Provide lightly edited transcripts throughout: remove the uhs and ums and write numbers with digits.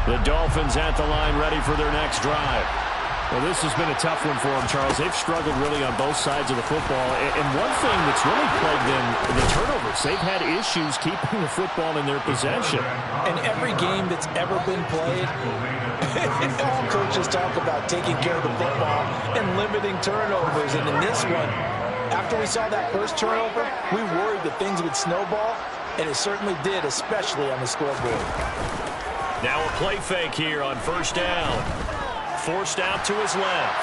The Dolphins at the line ready for their next drive. Well, this has been a tough one for them, Charles. They've struggled really on both sides of the football. And one thing that's really plagued them, the turnovers. They've had issues keeping the football in their possession. In every game that's ever been played, all coaches talk about taking care of the football and limiting turnovers. And in this one, after we saw that first turnover, we worried that things would snowball, and it certainly did, especially on the scoreboard. Now a play fake here on first down. Forced out to his left.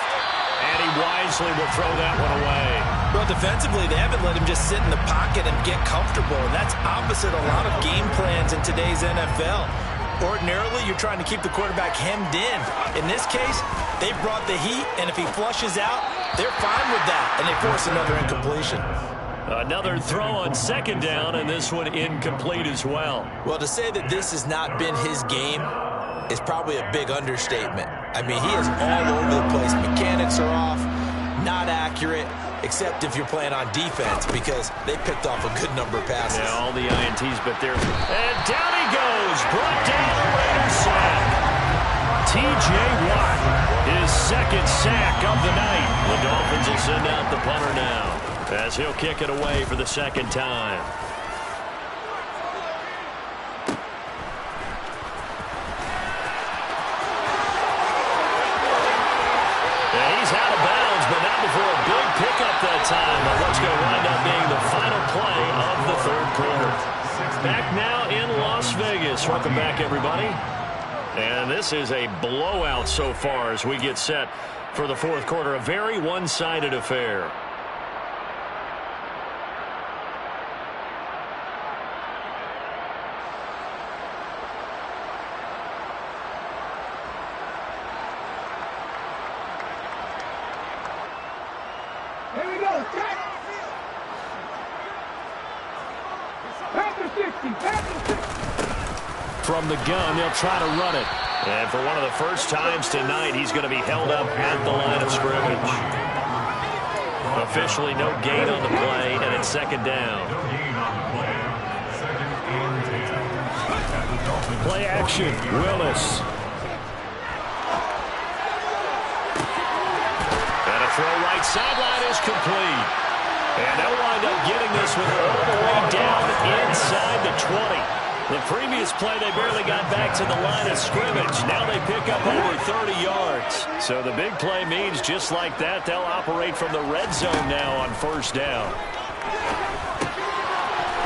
And he wisely will throw that one away. Well, defensively, they haven't let him just sit in the pocket and get comfortable. And that's opposite a lot of game plans in today's NFL. Ordinarily, you're trying to keep the quarterback hemmed in. In this case, they brought the heat, and if he flushes out, they're fine with that, and they force another incompletion. Another throw on second down, and this one incomplete as well. Well, to say that this has not been his game is probably a big understatement. I mean, he is all over the place. Mechanics are off, not accurate, except if you're playing on defense, because they picked off a good number of passes. Yeah, all the INTs, but they're... And down he goes, brought down a Raiders sack. T.J. Watt, his second sack of the night. The Dolphins will send out the punter now, as he'll kick it away for the second time. He's out of bounds, but not before a big pickup that time. But what's going to wind up being the final play of the third quarter. Back now in Las Vegas. Welcome back, everybody. And this is a blowout so far as we get set for the fourth quarter. A very one-sided affair. From the gun, they'll try to run it. And for one of the first times tonight, he's going to be held up at the line of scrimmage. Officially no gain on the play, and it's second down. Play action, Willis. And a throw right sideline is complete. And they'll wind up getting this one all the way down inside the 20. The previous play, they barely got back to the line of scrimmage. Now they pick up over 30 yards. So the big play means just like that, they'll operate from the red zone now on first down.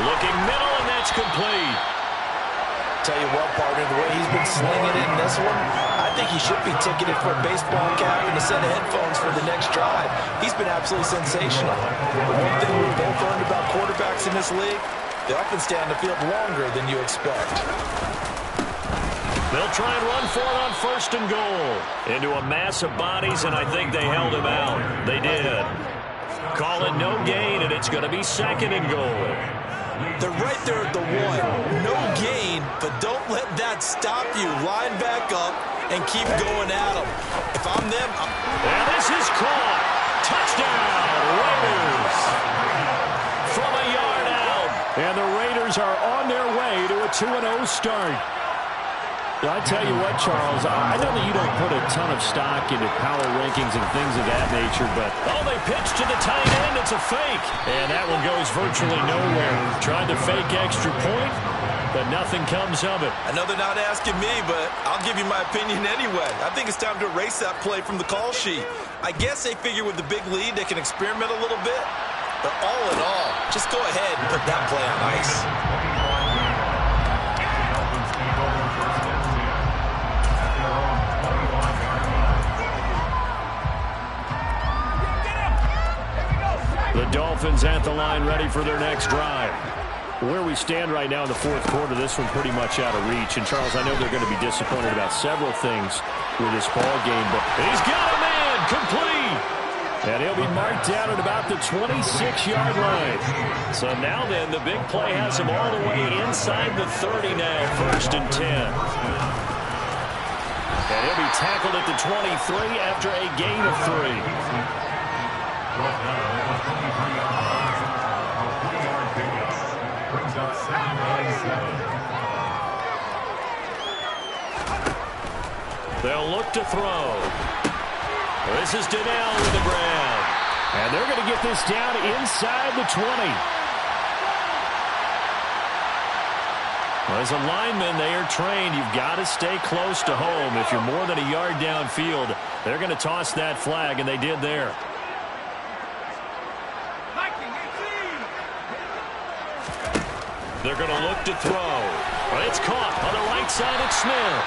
Looking middle, and that's complete. Tell you what, partner, the way he's been slinging it in this one, I think he should be ticketed for a baseball cap and a set of headphones for the next drive. He's been absolutely sensational. The one thing we've both learned about quarterbacks in this league, they often stay on the field longer than you expect. They'll try and run for it on first and goal. Into a mass of bodies, and I think they held him out. They did. Call it no gain, and it's going to be second and goal. They're right there at the one. No gain, but don't let that stop you. Line back up and keep going at them. If I'm them, and this is caught. Touchdown, Raiders. From a yard out. And the Raiders are on their way to a 2-0 start. I tell you what, Charles, I know that you don't put a ton of stock into power rankings and things of that nature, but they pitch to the tight end. It's a fake. And that one goes virtually nowhere. Tried to fake extra point, but nothing comes of it. I know they're not asking me, but I'll give you my opinion anyway. I think it's time to erase that play from the call sheet. I guess they figure with the big lead they can experiment a little bit, but all in all, just go ahead and put that play on ice. The Dolphins at the line ready for their next drive. Where we stand right now in the fourth quarter, this one pretty much out of reach. And, Charles, I know they're going to be disappointed about several things with this ball game, but he's got a man complete. And he'll be marked down at about the 26-yard line. So now then, the big play has him all the way inside the 30 now, first and 10. And he'll be tackled at the 23 after a gain of 3. They'll look to throw. This is Donnell with the grab. And they're going to get this down inside the 20. Well, as a lineman, they are trained. You've got to stay close to home. If you're more than a yard downfield, they're going to toss that flag, and they did there. They're going to look to throw. But it's caught on the right side at Smith.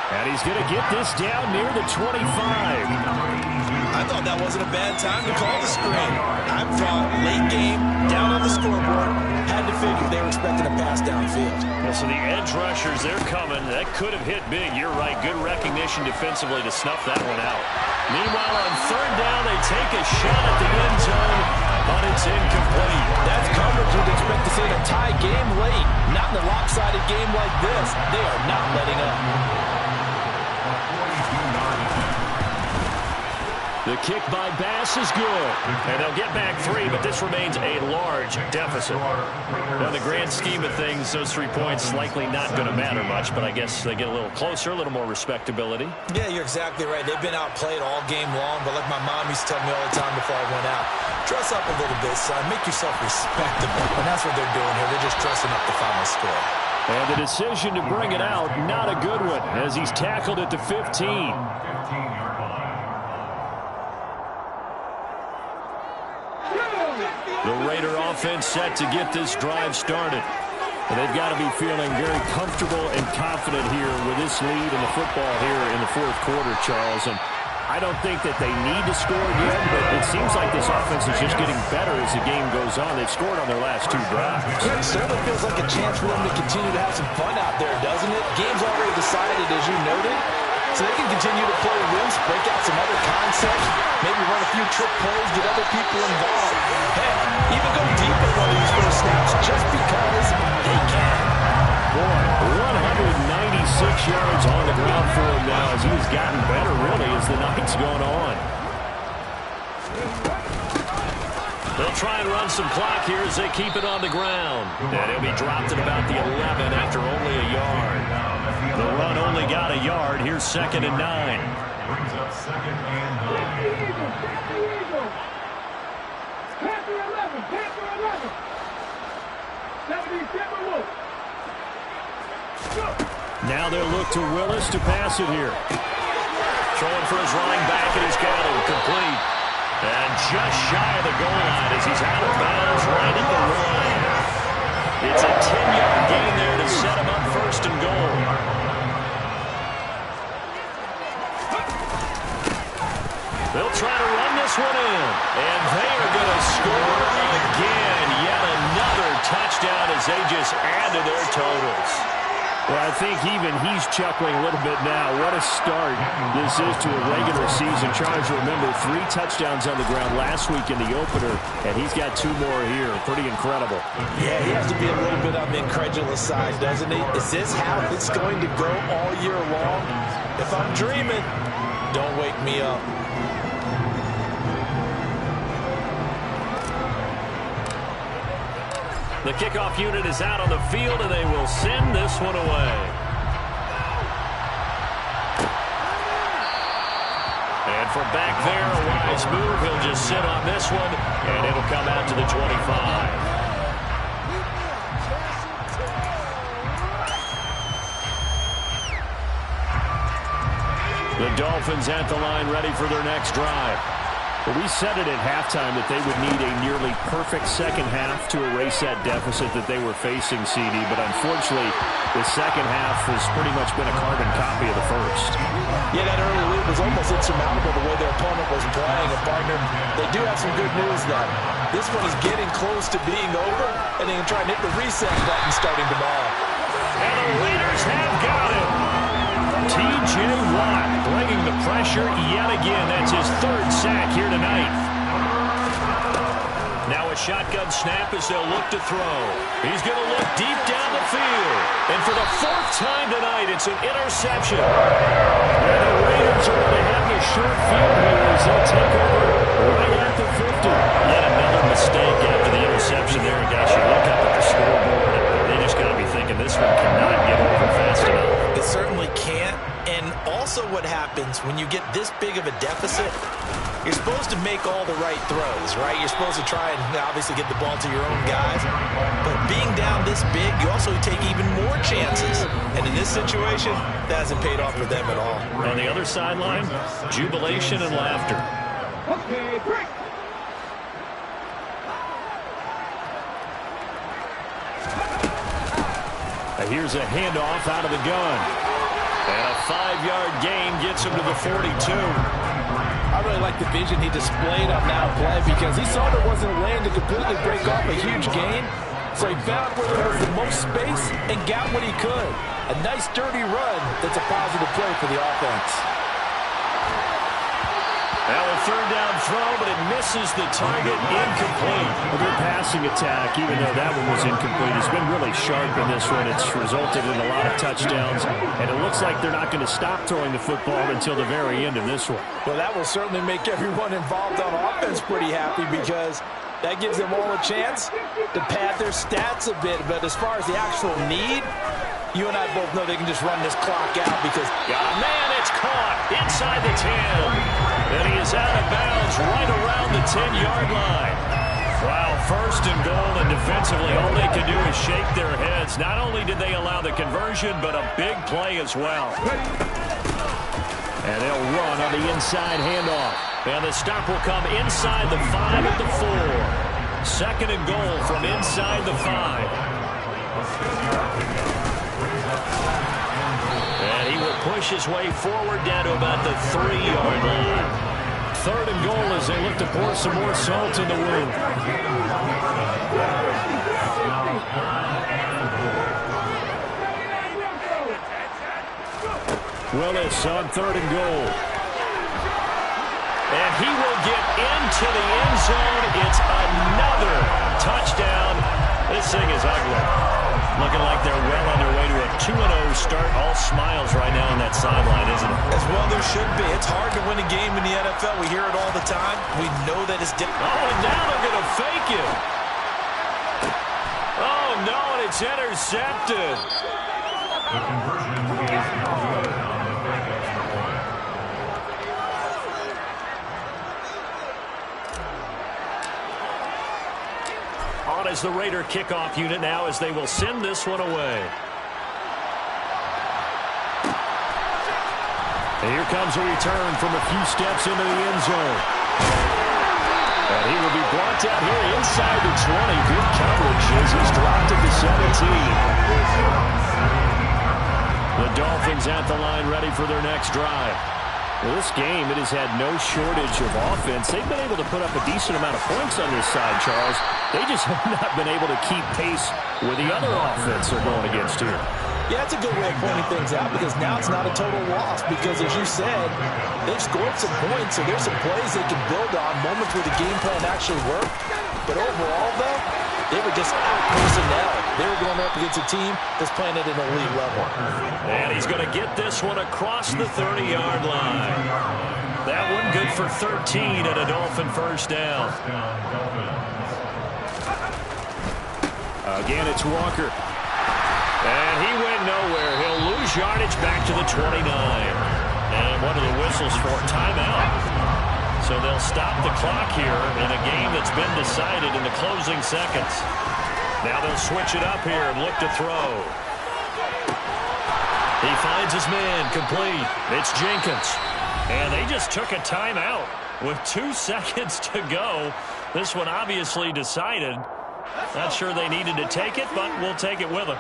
And he's going to get this down near the 25. I thought that wasn't a bad time to call the screen. I thought late game, down on the scoreboard, had to figure they were expecting a pass downfield. Well, so the edge rushers, they're coming. That could have hit big. You're right. Good recognition defensively to snuff that one out. Meanwhile, on third down, they take a shot at the end zone, but it's incomplete. That's coverage you'd expect to see in a tie game late. Not in a lopsided game like this. They are not letting up. The kick by Bass is good. And they'll get back 3, but this remains a large deficit. Now, in the grand scheme of things, those 3 points likely not going to matter much, but I guess they get a little closer, a little more respectability. Yeah, you're exactly right. They've been outplayed all game long, but like my mom used to tell me all the time before I went out, dress up a little bit, son. Make yourself respectable. And that's what they're doing here. They're just dressing up the final score. And the decision to bring it out, not a good one, as he's tackled at the 15. The Raider offense set to get this drive started. And they've got to be feeling very comfortable and confident here with this lead in the football here in the fourth quarter, Charles. And I don't think that they need to score again, but it seems like this offense is just getting better as the game goes on. They've scored on their last 2 drives. It certainly feels like a chance for them to continue to have some fun out there, doesn't it? Game's already decided, as you noted. So they can continue to play loose, break out some other concepts, maybe run a few trick plays, get other people involved. Heck, even go deep in one of these first snaps just because they can. Boy, 196 yards on the ground for him now as he's gotten better, really, as the night's gone on. They'll try and run some clock here as they keep it on the ground. And he'll be dropped at about the 11 after only a yard. The run only got a yard. Here's 2nd and 9. Brings up 2nd and 9. Panther 11. Panther 11. 77 Wolf. Now they'll look to Willis to pass it here. Throwing for his running back, and he's got it complete. And just shy of the goal line as he's out of bounds right at the line. It's a 10-yard gain there to set him up 1st and goal. They'll try to run this one in. And they are going to score again. Yet another touchdown as they just add to their totals. Well, I think even he's chuckling a little bit now. What a start this is to a regular season. Charles, remember, 3 touchdowns on the ground last week in the opener, and he's got 2 more here. Pretty incredible. Yeah, he has to be a little bit on the incredulous side, doesn't he? Is this how it's going to go all year long? If I'm dreaming, don't wake me up. The kickoff unit is out on the field, and they will send this one away. And from back there, a wise move. He'll just sit on this one, and it'll come out to the 25. The Dolphins at the line, ready for their next drive. Well, we said it at halftime that they would need a nearly perfect second half to erase that deficit that they were facing, CD. But unfortunately, the second half has pretty much been a carbon copy of the first. Yeah, that early lead was almost insurmountable the way their opponent was playing. And, partner, they do have some good news, though. This one is getting close to being over, and they can try and hit the reset button starting tomorrow. And the Raiders have got it. T.J. Watt bringing the pressure yet again. That's his 3rd sack here tonight. Now a shotgun snap as they'll look to throw. He's going to look deep down the field. And for the 4th time tonight, it's an interception. And the Raiders are going to have a short field here as they'll take over right at the 50. Yet another mistake after the interception there. Guys, you look up at the scoreboard, and they just got to be thinking this one cannot get over fast enough. It certainly can't, and And also what happens when you get this big of a deficit, you're supposed to make all the right throws, right? You're supposed to try and obviously get the ball to your own guys. But being down this big, you also take even more chances. And in this situation, that hasn't paid off for them at all. On the other sideline, jubilation and laughter. Okay, break. Here's a handoff out of the gun. And a 5-yard gain gets him to the 42. I really like the vision he displayed on that play because he saw there wasn't a lane to completely break off a huge gain. So he found where there was the most space and got what he could. A nice, dirty run that's a positive play for the offense. Now a third down throw, but it misses the target, incomplete. A good passing attack, even though that one was incomplete. He's been really sharp in this one. It's resulted in a lot of touchdowns, and it looks like they're not going to stop throwing the football until the very end of this one. Well, that will certainly make everyone involved on offense pretty happy because that gives them all a chance to pad their stats a bit. But as far as the actual need, you and I both know they can just run this clock out because... Got a man, it's caught inside the 10. And he is out of bounds right around the 10-yard line. Wow, first and goal, and defensively all they can do is shake their heads. Not only did they allow the conversion, but a big play as well. And they'll run on the inside handoff. And the stop will come inside the 5 at the 4. Second and goal from inside the 5. And he will push his way forward down to about the 3-yard line. Third and goal as they look to pour some more salt in the wound. Willis on third and goal. And he will get into the end zone. It's another touchdown. This thing is ugly. Looking like they're well on their way to a 2-0 start. All smiles right now on that sideline, isn't it? As well there should be. It's hard to win a game in the NFL. We hear it all the time. We know that it's difficult. Oh, and now they're going to fake it. Oh, no, and it's intercepted. The conversion is good on the fake extra point. On as the Raider kickoff unit now as they will send this one away. And here comes a return from a few steps into the end zone. And he will be brought down here inside the 20. Good coverage as he's dropped at the 17. The Dolphins at the line ready for their next drive. Well, this game, it has had no shortage of offense. They've been able to put up a decent amount of points on this side, Charles. They just have not been able to keep pace with the other offense they're going against here. Yeah, it's a good way of pointing things out because now it's not a total loss because, as you said, they've scored some points, so there's some plays they can build on, moments where the game plan actually worked. But overall, though, they were just out-personnel. They were going up against a team that's playing at an elite level. And he's going to get this one across the 30-yard line. That one good for 13 at a Dolphin first down. Again, it's Walker. And he went nowhere. He'll lose yardage back to the 29. And what are the whistles for? Timeout. So they'll stop the clock here in a game that's been decided in the closing seconds. Now they'll switch it up here and look to throw. He finds his man, complete. It's Jenkins. And they just took a timeout with 2 seconds to go. This one obviously decided. Not sure they needed to take it, but we'll take it with them.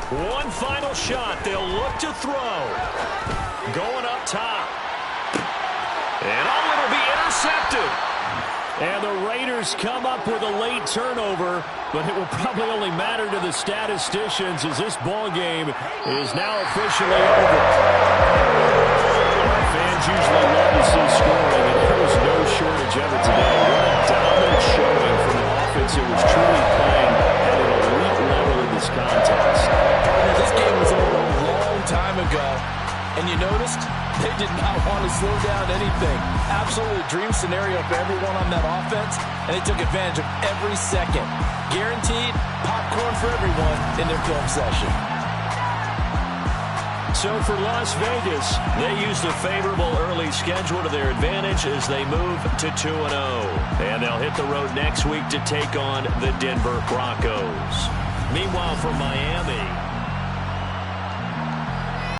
One final shot. They'll look to throw. Going up top. And oh, it'll be intercepted. And the Raiders come up with a late turnover, but it will probably only matter to the statisticians as this ball game is now officially over. Fans usually love to see scoring, and there was no shortage of it today. What a dominant showing from an offense that was truly playing at an elite level in this contest. This game was over a long time ago, and you noticed they did not want to slow down anything. Absolutely dream scenario for everyone on that offense. and they took advantage of every second. Guaranteed popcorn for everyone in their film session. So for Las Vegas, they used a favorable early schedule to their advantage as they move to 2-0. And they'll hit the road next week to take on the Denver Broncos. Meanwhile, from Miami,